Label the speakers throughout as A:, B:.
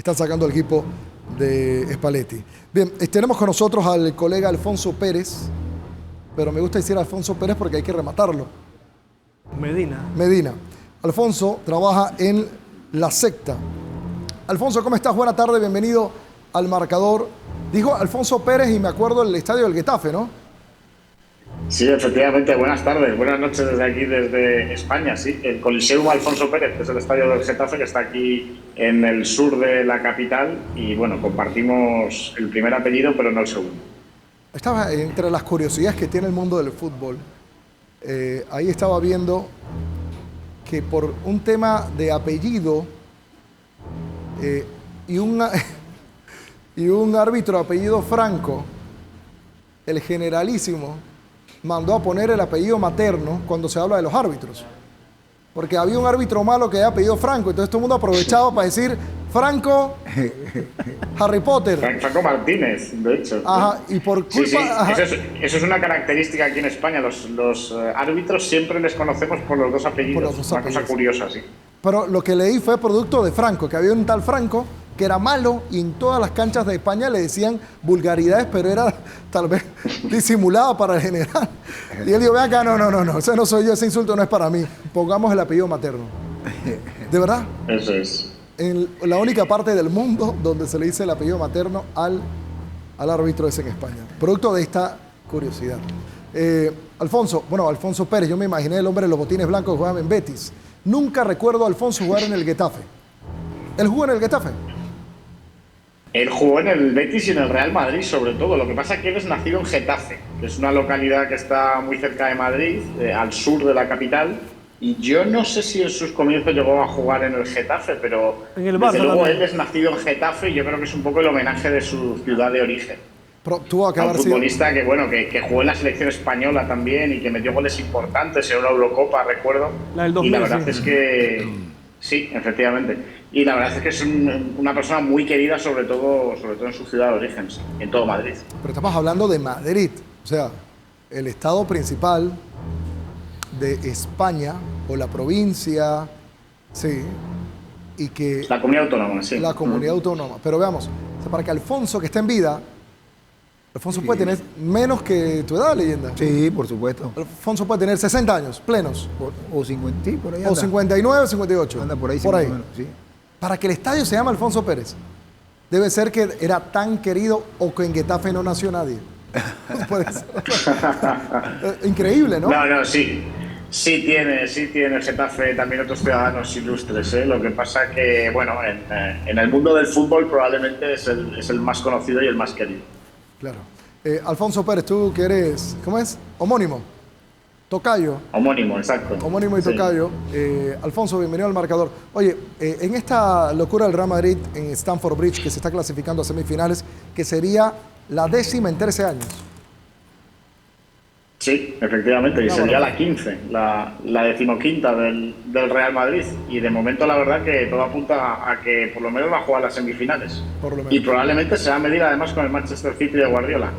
A: están sacando al equipo de Spalletti. Bien, tenemos con nosotros al colega Alfonso Pérez, pero me gusta decir Alfonso Pérez porque hay que rematarlo. Medina. Alfonso trabaja en La Secta. Alfonso, ¿cómo estás? Buena tarde, bienvenido al Marcador. Dijo Alfonso Pérez y me acuerdo del estadio del Getafe, ¿no?
B: Sí, efectivamente, buenas tardes, buenas noches desde aquí, desde España, sí. El Coliseum Alfonso Pérez, que es el estadio del Getafe, que está aquí en el sur de la capital y, bueno, compartimos el primer apellido, pero no el segundo.
A: Estaba entre las curiosidades que tiene el mundo del fútbol. Ahí estaba viendo que por un tema de apellido y un árbitro de apellido Franco, el Generalísimo mandó a poner el apellido materno cuando se habla de los árbitros. Porque había un árbitro malo que había apellido Franco, entonces todo el mundo aprovechaba para decir Franco Harry Potter.
B: Franco Martínez, de hecho.
A: Ajá, y por culpa...
B: Sí.
A: Ajá.
B: Eso es una característica aquí en España. Los árbitros siempre les conocemos por los dos apellidos.
A: Por los dos
B: una
A: apellidos.
B: cosa curiosa, sí.
A: Pero lo que leí fue producto de Franco, que había un tal Franco que era malo y en todas las canchas de España le decían vulgaridades, pero era tal vez disimulada para el general. Y él dijo, ven acá, no, ese no soy yo, ese insulto no es para mí. Pongamos el apellido materno. ¿De verdad?
B: Eso es.
A: En la única parte del mundo donde se le dice el apellido materno al árbitro es en España. Producto de esta curiosidad. Alfonso Pérez, yo me imaginé el hombre de los botines blancos que jugaba en Betis. Nunca recuerdo a Alfonso jugar en el Getafe. ¿Él jugó en el Getafe?
B: Él jugó en el Betis y en el Real Madrid, sobre todo. Lo que pasa es que él es nacido en Getafe, que es una localidad que está muy cerca de Madrid, al sur de la capital. Y yo no sé si en sus comienzos llegó a jugar en el Getafe, pero
C: en el Barça
B: desde luego
C: también.
B: él es nacido en Getafe y yo creo que es un poco el homenaje de su ciudad de origen.
A: Pero tuvo que
B: A un
A: haber sido...
B: futbolista que jugó en la selección española también y que metió goles importantes en una Eurocopa, recuerdo.
C: La del 2000,
B: y la verdad
C: sí.
B: es que sí, efectivamente. Y la verdad es que es una persona muy querida, sobre todo en su ciudad de origen, en todo Madrid.
A: Pero estamos hablando de Madrid, o sea, el estado principal de España, o la provincia, sí, y que...
B: La comunidad autónoma, sí.
A: La comunidad autónoma. Pero veamos, o sea, para que Alfonso, que está en vida, Alfonso puede tener menos que tu edad, leyenda.
D: Sí, por supuesto.
A: Alfonso puede tener 60 años, plenos.
D: O 50, sí, por ahí
A: O
D: anda.
A: 59, 58.
D: Anda por ahí.
A: Por ahí.
D: Menos, sí.
A: Para que el estadio se llame Alfonso Pérez, debe ser que era tan querido o que en Getafe no nació nadie. Puede ser. Increíble, ¿no?
B: No, sí. Sí tiene Getafe también otros ciudadanos ilustres, ¿eh? Lo que pasa que, bueno, en el mundo del fútbol probablemente es el más conocido y el más querido.
A: Claro. Alfonso Pérez, tú que eres, ¿cómo es? Homónimo. Tocayo.
B: Homónimo, exacto.
A: Homónimo y
B: Sí.
A: tocayo. Alfonso, bienvenido al Marcador. Oye, en esta locura del Real Madrid en Stamford Bridge, que se está clasificando a semifinales, que sería la 10ª en 13 años.
B: Sí, efectivamente, y sería la 15, la 15ª del Real Madrid. Y de momento la verdad que todo apunta a que por lo menos va a jugar las semifinales.
A: Por lo menos.
B: Y probablemente se va a medir además con el Manchester City de Guardiola,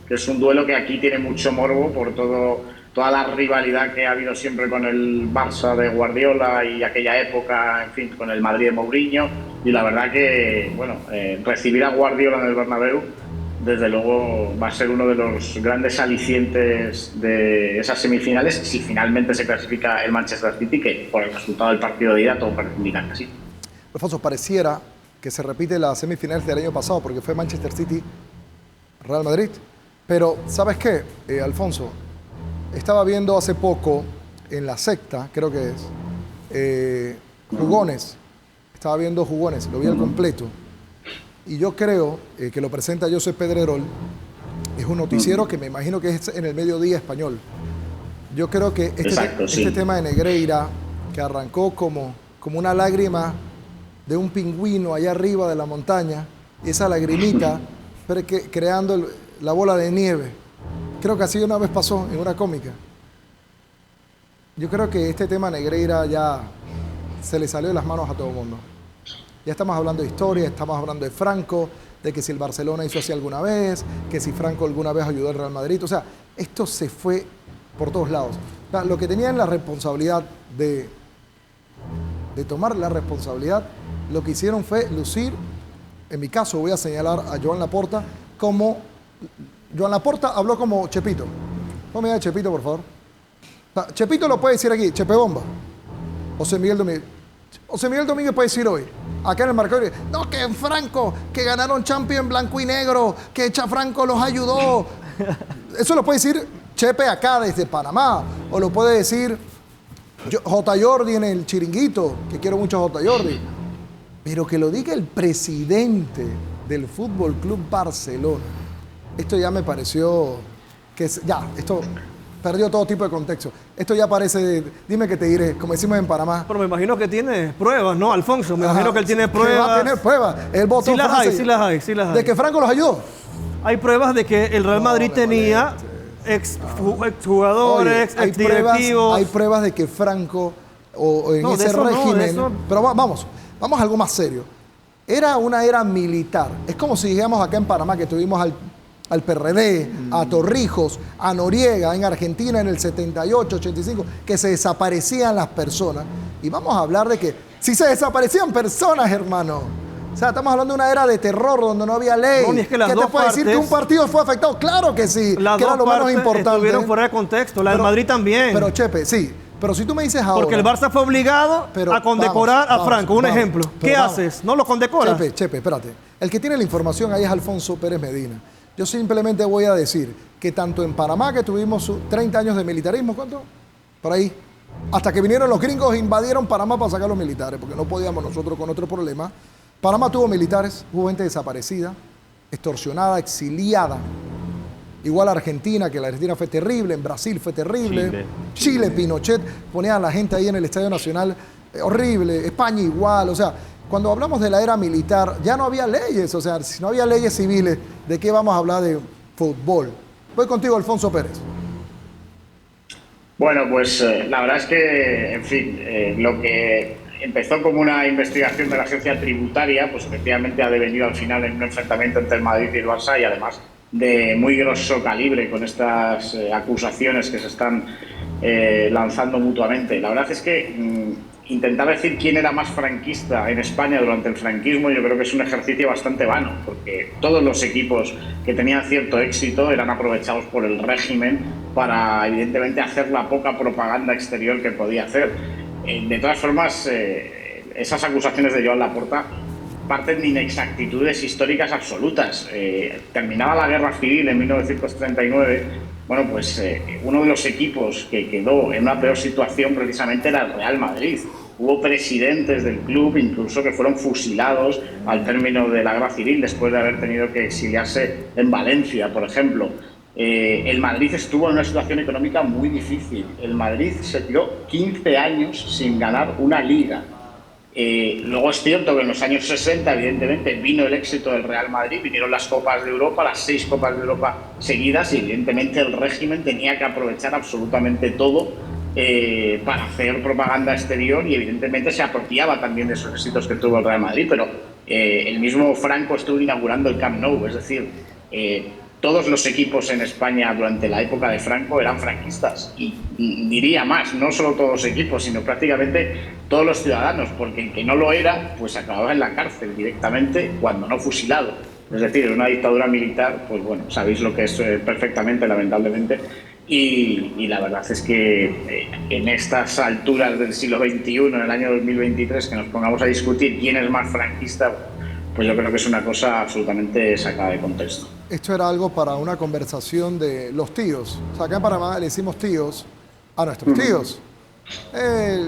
B: que es un duelo que aquí tiene mucho morbo por toda la rivalidad que ha habido siempre con el Barça de Guardiola y aquella época, en fin, con el Madrid de Mourinho. Y la verdad que, bueno, recibir a Guardiola en el Bernabéu desde luego va a ser uno de los grandes alicientes de esas semifinales si finalmente se clasifica el Manchester City, que por el resultado del partido de ida todo parece indicar que sí.
A: Alfonso, pareciera que se repite las semifinales del año pasado porque fue Manchester City, Real Madrid. Pero, ¿sabes qué, Alfonso? Estaba viendo hace poco en La Secta, creo que es, Jugones. Estaba viendo Jugones, lo vi al completo. Y yo creo que lo presenta Josep Pedrerol. Es un noticiero que me imagino que es en el mediodía español. Yo creo que este tema de Negreira, que arrancó como una lágrima de un pingüino allá arriba de la montaña, y esa lagrimita creando la bola de nieve. Creo que así una vez pasó en una cómica. Yo creo que este tema Negreira ya se le salió de las manos a todo el mundo. Ya estamos hablando de historia, estamos hablando de Franco, de que si el Barcelona hizo así alguna vez, que si Franco alguna vez ayudó al Real Madrid. O sea, esto se fue por todos lados. O sea, lo que tenían la responsabilidad de tomar la responsabilidad, lo que hicieron fue lucir en mi caso voy a señalar a Joan Laporta como... Joan Laporta habló como Chepito. Ponme a Chepito, por favor. Chepito lo puede decir aquí, Chepe Bomba. José Miguel Domínguez. José Miguel Domínguez puede decir hoy, acá en el marcador, no, que en Franco, que ganaron Champions en blanco y negro, que Franco los ayudó. Eso lo puede decir Chepe acá desde Panamá, o lo puede decir J. Jordi en el Chiringuito, que quiero mucho a J. Jordi. Pero que lo diga el presidente del Fútbol Club Barcelona, esto ya me pareció que ya, esto perdió todo tipo de contexto. Esto ya parece, dime que te diré, como decimos en Panamá.
C: Pero me imagino que tiene pruebas, ¿no, Alfonso? Me imagino que él tiene pruebas.
A: Que va a tener pruebas. Él votó
C: sí las hay.
A: De que Franco los ayudó.
C: Hay pruebas de que el Real Madrid tenía exjugadores, exdirectivos.
A: Hay pruebas de que Franco, o en ese régimen... Pero vamos a algo más serio. Era una era militar. Es como si dijéramos acá en Panamá que tuvimos al PRD, a Torrijos, a Noriega, en Argentina en el 78, 85, que se desaparecían las personas. Y vamos a hablar de que si se desaparecían personas, hermano. O sea, estamos hablando de una era de terror donde no había ley.
C: No, es que
A: ¿Qué te puede decir que un partido fue afectado? Claro que sí,
C: las
A: que era lo menos importante.
C: Estuvieron fuera de contexto, la del Madrid también.
A: Pero Chepe, sí. Pero si tú me dices ahora...
C: Porque el Barça fue obligado a condecorar a Franco. Un ejemplo. ¿Qué haces? ¿No lo condecoras?
A: Chepe, espérate. El que tiene la información ahí es Alfonso Pérez Medina. Yo simplemente voy a decir que tanto en Panamá, que tuvimos 30 años de militarismo, ¿cuánto? Por ahí. Hasta que vinieron los gringos e invadieron Panamá para sacar los militares, porque no podíamos nosotros con otro problema. Panamá tuvo militares, hubo gente desaparecida, extorsionada, exiliada. Igual Argentina, que la Argentina fue terrible, en Brasil fue terrible. Chile, Pinochet, ponían a la gente ahí en el Estadio Nacional, horrible. España igual, o sea, cuando hablamos de la era militar, ya no había leyes, o sea, si no había leyes civiles, ¿de qué vamos a hablar de fútbol? Voy contigo, Alfonso Pérez.
B: Bueno, pues la verdad es que, en fin, lo que empezó como una investigación de la agencia tributaria, pues efectivamente ha devenido al final en un enfrentamiento entre el Madrid y el Barça, y además de muy grosso calibre con estas acusaciones que se están lanzando mutuamente. La verdad es que intentar decir quién era más franquista en España durante el franquismo, yo creo que es un ejercicio bastante vano, porque todos los equipos que tenían cierto éxito eran aprovechados por el régimen para, evidentemente, hacer la poca propaganda exterior que podía hacer. De todas formas, esas acusaciones de Joan Laporta parten de inexactitudes históricas absolutas. Terminaba la Guerra Civil en 1939, bueno, pues uno de los equipos que quedó en una peor situación precisamente era el Real Madrid. Hubo presidentes del club incluso que fueron fusilados al término de la Guerra Civil después de haber tenido que exiliarse en Valencia, por ejemplo. El Madrid estuvo en una situación económica muy difícil. El Madrid se tiró 15 años sin ganar una liga. Luego es cierto que en los años 60, evidentemente, vino el éxito del Real Madrid, vinieron las Copas de Europa, las 6 Copas de Europa seguidas, y evidentemente el régimen tenía que aprovechar absolutamente todo para hacer propaganda exterior, y evidentemente se apropiaba también de esos éxitos que tuvo el Real Madrid, pero el mismo Franco estuvo inaugurando el Camp Nou, es decir, todos los equipos en España durante la época de Franco eran franquistas, y diría más, no solo todos los equipos, sino prácticamente todos los ciudadanos, porque el que no lo era, pues acababa en la cárcel directamente, cuando no fusilado. Es decir, en una dictadura militar, pues bueno, sabéis lo que es perfectamente, lamentablemente, y la verdad es que en estas alturas del siglo XXI, en el año 2023, que nos pongamos a discutir quién es más franquista, pues yo creo que es una cosa absolutamente sacada de contexto.
A: Esto era algo para una conversación de los tíos. O sea, acá en Panamá le decimos tíos a nuestros tíos.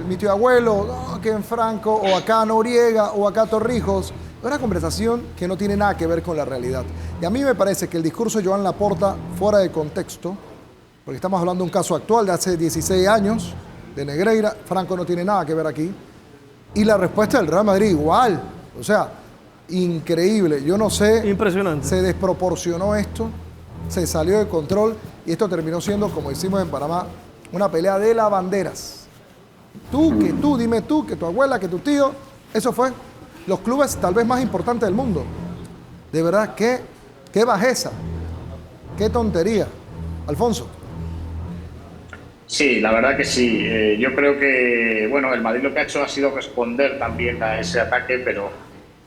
A: Mi tío abuelo, no, que en Franco, o acá Noriega, o acá Torrijos. Una conversación que no tiene nada que ver con la realidad. Y a mí me parece que el discurso de Joan Laporta, fuera de contexto, porque estamos hablando de un caso actual de hace 16 años, de Negreira, Franco no tiene nada que ver aquí. Y la respuesta del Real Madrid igual. O sea, increíble, yo no sé.
C: Impresionante.
A: Se desproporcionó esto, se salió de control, y esto terminó siendo, como decimos en Panamá, una pelea de lavanderas. Dime tú, que tu abuela, que tu tío, eso fue los clubes tal vez más importantes del mundo. De verdad, qué bajeza, qué tontería. Alfonso.
B: Sí, la verdad que sí. Yo creo que, bueno, el Madrid lo que ha hecho ha sido responder también a ese ataque, pero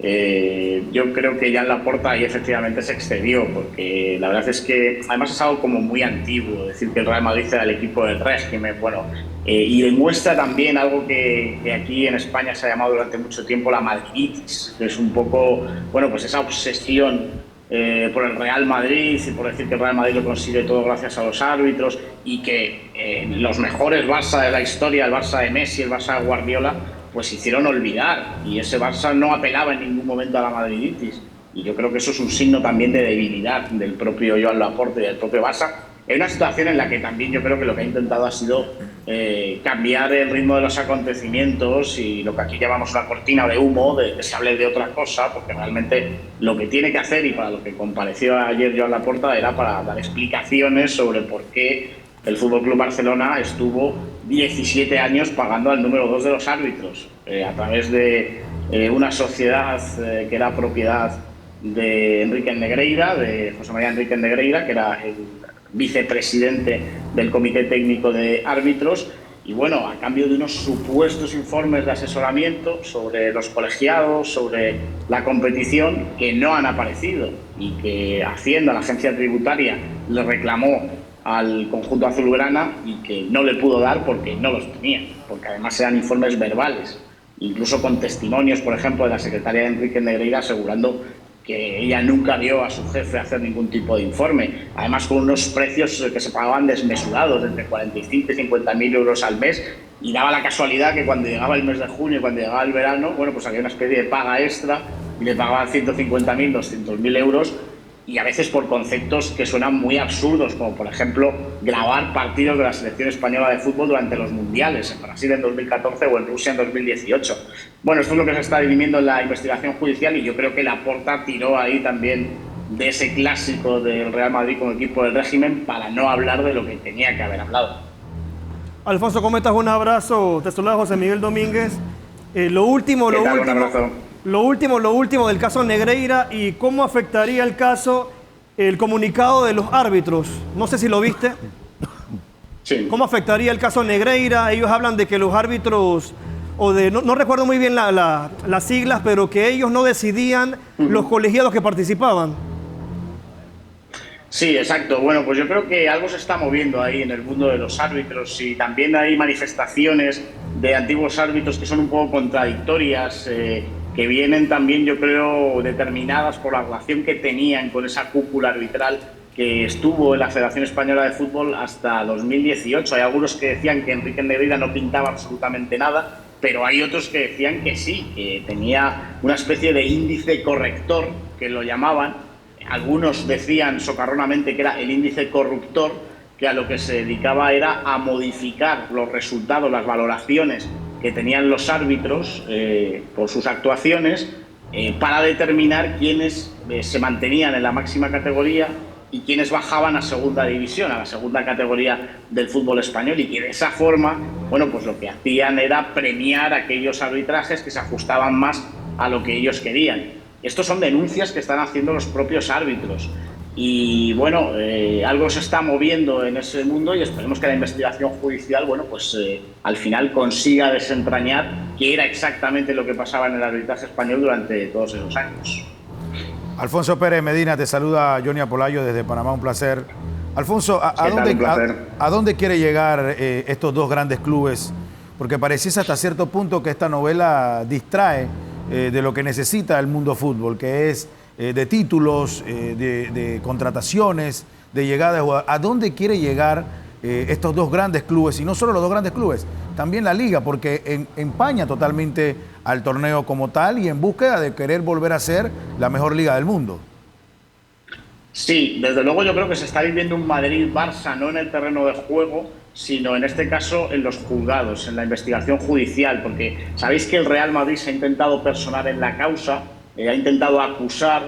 B: Yo creo que Joan Laporta ahí efectivamente se excedió, porque la verdad es que además es algo como muy antiguo, decir que el Real Madrid era el equipo del régimen, bueno, y demuestra también algo que aquí en España se ha llamado durante mucho tiempo la madriditis, que es un poco, bueno, pues esa obsesión por el Real Madrid y por decir que el Real Madrid lo consigue todo gracias a los árbitros, y que los mejores Barça de la historia, el Barça de Messi, el Barça de Guardiola, pues hicieron olvidar, y ese Barça no apelaba en ningún momento a la madriditis, y yo creo que eso es un signo también de debilidad del propio Joan Laporta y del propio Barça, en una situación en la que también yo creo que lo que ha intentado ha sido cambiar el ritmo de los acontecimientos, y lo que aquí llamamos una cortina de humo, de que se hable de otra cosa, porque realmente lo que tiene que hacer, y para lo que compareció ayer Joan Laporta, era para dar explicaciones sobre por qué el FC Barcelona estuvo 17 años pagando al número 2 de los árbitros, a través de una sociedad que era propiedad de Enrique Negreira, de José María Enrique Negreira, que era el vicepresidente del Comité Técnico de Árbitros, y bueno, a cambio de unos supuestos informes de asesoramiento sobre los colegiados, sobre la competición, que no han aparecido, y que Hacienda, la agencia tributaria, le reclamó al conjunto azulgrana y que no le pudo dar porque no los tenía, porque además eran informes verbales, incluso con testimonios, por ejemplo, de la secretaria de Enrique Negreira asegurando que ella nunca vio a su jefe hacer ningún tipo de informe, además con unos precios que se pagaban desmesurados, entre 45 y 50.000 euros al mes, y daba la casualidad que cuando llegaba el mes de junio, cuando llegaba el verano, bueno, pues había una especie de paga extra y le pagaban 150.000, 200.000 euros, y a veces por conceptos que suenan muy absurdos, como por ejemplo grabar partidos de la selección española de fútbol durante los mundiales, en Brasil en 2014 o en Rusia en 2018. Bueno, esto es lo que se está dirimiendo en la investigación judicial, y yo creo que Laporta tiró ahí también de ese clásico del Real Madrid como equipo del régimen para no hablar de lo que tenía que haber hablado.
C: Alfonso, ¿cómo estás? Un abrazo. Te saluda José Miguel Domínguez. Lo último del caso Negreira, y cómo afectaría el caso, el comunicado de los árbitros. No sé si lo viste.
B: Sí.
C: ¿Cómo afectaría el caso Negreira? Ellos hablan de que los árbitros, no recuerdo muy bien las siglas, pero que ellos no decidían los colegiados que participaban.
B: Sí, exacto. Bueno, pues yo creo que algo se está moviendo ahí en el mundo de los árbitros, y también hay manifestaciones de antiguos árbitros que son un poco contradictorias, que vienen también, yo creo, determinadas por la relación que tenían con esa cúpula arbitral que estuvo en la Federación Española de Fútbol hasta 2018. Hay algunos que decían que Enrique Negreira no pintaba absolutamente nada, pero hay otros que decían que sí, que tenía una especie de índice corrector, que lo llamaban. Algunos decían socarronamente que era el índice corruptor, que a lo que se dedicaba era a modificar los resultados, las valoraciones que tenían los árbitros por sus actuaciones, para determinar quiénes se mantenían en la máxima categoría y quiénes bajaban a segunda división, a la segunda categoría del fútbol español, y que de esa forma, bueno, pues lo que hacían era premiar aquellos arbitrajes que se ajustaban más a lo que ellos querían. Estos son denuncias que están haciendo los propios árbitros. Y bueno, algo se está moviendo en ese mundo, y esperemos que la investigación judicial, bueno, pues al final consiga desentrañar qué era exactamente lo que pasaba en el arbitraje español durante todos esos años.
E: Alfonso Pérez Medina, te saluda Johnny Apolayo desde Panamá, un placer. Alfonso, ¿a dónde quiere llegar estos dos grandes clubes? Porque pareciese hasta cierto punto que esta novela distrae de lo que necesita el mundo fútbol, que es de títulos, de contrataciones, de llegada de jugadores. ¿A dónde quiere llegar estos dos grandes clubes? Y no solo los dos grandes clubes, también la liga, porque empaña totalmente al torneo como tal, y en búsqueda de querer volver a ser la mejor liga del mundo.
B: Sí, desde luego yo creo que se está viviendo un Madrid-Barça no en el terreno de juego, sino en este caso en los juzgados, en la investigación judicial, porque sabéis que el Real Madrid se ha intentado personar en la causa, ha intentado acusar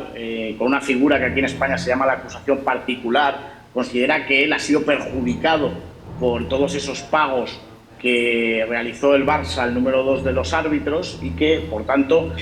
B: con una figura que aquí en España se llama la acusación particular. Considera que él ha sido perjudicado por todos esos pagos que realizó el Barça al número 2 de los árbitros, y que, por tanto,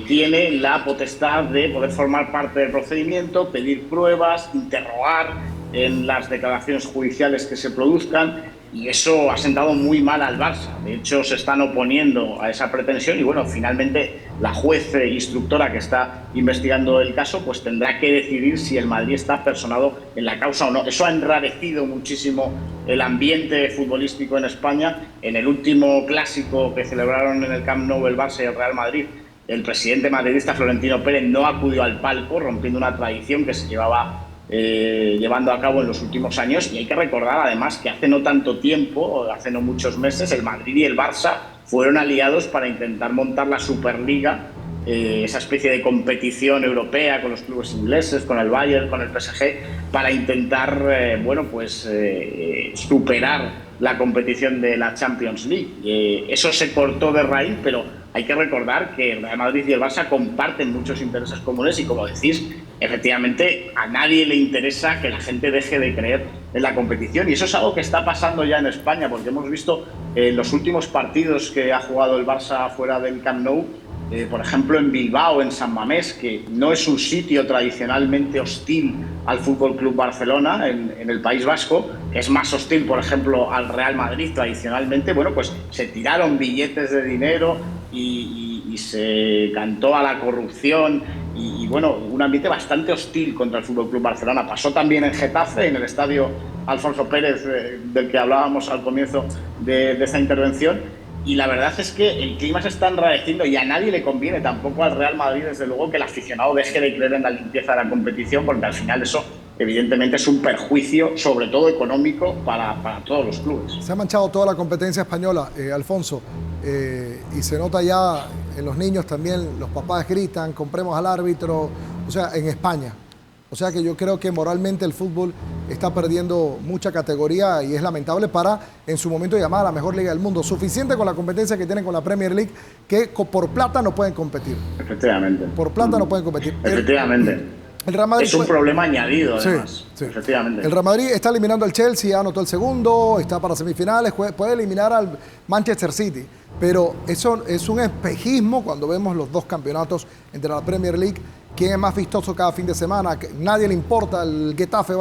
B: tiene la potestad de poder formar parte del procedimiento, pedir pruebas, interrogar en las declaraciones judiciales que se produzcan, y eso ha sentado muy mal al Barça. De hecho, se están oponiendo a esa pretensión y bueno, finalmente la juez instructora que está investigando el caso pues tendrá que decidir si el Madrid está personado en la causa o no. Eso ha enrarecido muchísimo el ambiente futbolístico en España. En el último clásico que celebraron en el Camp Nou el Barça y el Real Madrid, el presidente madridista Florentino Pérez no acudió al palco, rompiendo una tradición que se llevaba llevando a cabo en los últimos años. Y hay que recordar además que hace no tanto tiempo, hace no muchos meses, el Madrid y el Barça fueron aliados para intentar montar la Superliga, esa especie de competición europea con los clubes ingleses, con el Bayern, con el PSG, para intentar superar la competición de la Champions League. Eso se cortó de raíz, pero hay que recordar que el Real Madrid y el Barça comparten muchos intereses comunes y, como decís, efectivamente a nadie le interesa que la gente deje de creer en la competición. Y eso es algo que está pasando ya en España, porque hemos visto en los últimos partidos que ha jugado el Barça fuera del Camp Nou, por ejemplo en Bilbao, en San Mamés, que no es un sitio tradicionalmente hostil al Fútbol Club Barcelona en el País Vasco, que es más hostil, por ejemplo, al Real Madrid tradicionalmente. Bueno, pues se tiraron billetes de dinero y se cantó a la corrupción y bueno, un ambiente bastante hostil contra el Fútbol Club Barcelona. Pasó también en Getafe, en el estadio Alfonso Pérez, del que hablábamos al comienzo de esta intervención. Y la verdad es que el clima se está enrareciendo y a nadie le conviene, tampoco al Real Madrid, desde luego, que el aficionado deje de creer en la limpieza de la competición, porque al final eso evidentemente es un perjuicio, sobre todo económico, para todos los clubes.
A: Se ha manchado toda la competencia española, Alfonso, y se nota ya en los niños también, los papás gritan, compremos al árbitro, o sea, en España. O sea que yo creo que moralmente el fútbol está perdiendo mucha categoría y es lamentable para, en su momento, llamar a la mejor liga del mundo. Suficiente con la competencia que tienen con la Premier League, que por plata no pueden competir.
B: Efectivamente.
A: Por plata no pueden competir.
B: Efectivamente.
A: El Real Madrid
B: es un problema añadido, además.
A: Sí.
B: Efectivamente.
A: El Real Madrid está eliminando al Chelsea, ya anotó el segundo, está para semifinales, puede eliminar al Manchester City. Pero eso es un espejismo cuando vemos los dos campeonatos entre la Premier League. ¿Quién es más vistoso cada fin de semana? Nadie le importa el Getafe,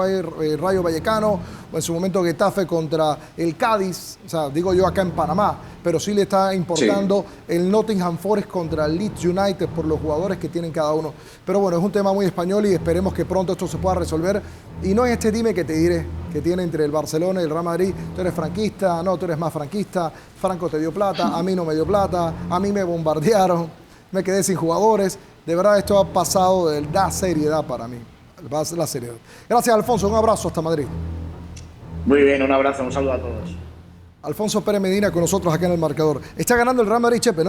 A: Rayo Vallecano, o en su momento Getafe contra el Cádiz, o sea, digo yo acá en Panamá, pero sí le está importando el Nottingham Forest contra el Leeds United por los jugadores que tienen cada uno. Pero bueno, es un tema muy español y esperemos que pronto esto se pueda resolver. Y no es este dime que te diré que tiene entre el Barcelona y el Real Madrid. Tú eres franquista, no, tú eres más franquista, Franco te dio plata, a mí no me dio plata, a mí me bombardearon, me quedé sin jugadores. De verdad, esto ha pasado de la seriedad para mí. La seriedad. Gracias, Alfonso. Un abrazo hasta Madrid.
B: Muy bien, un abrazo, un saludo a todos.
A: Alfonso Pérez Medina con nosotros acá en El Marcador. Está ganando el Real Madrid, Chepe, ¿no?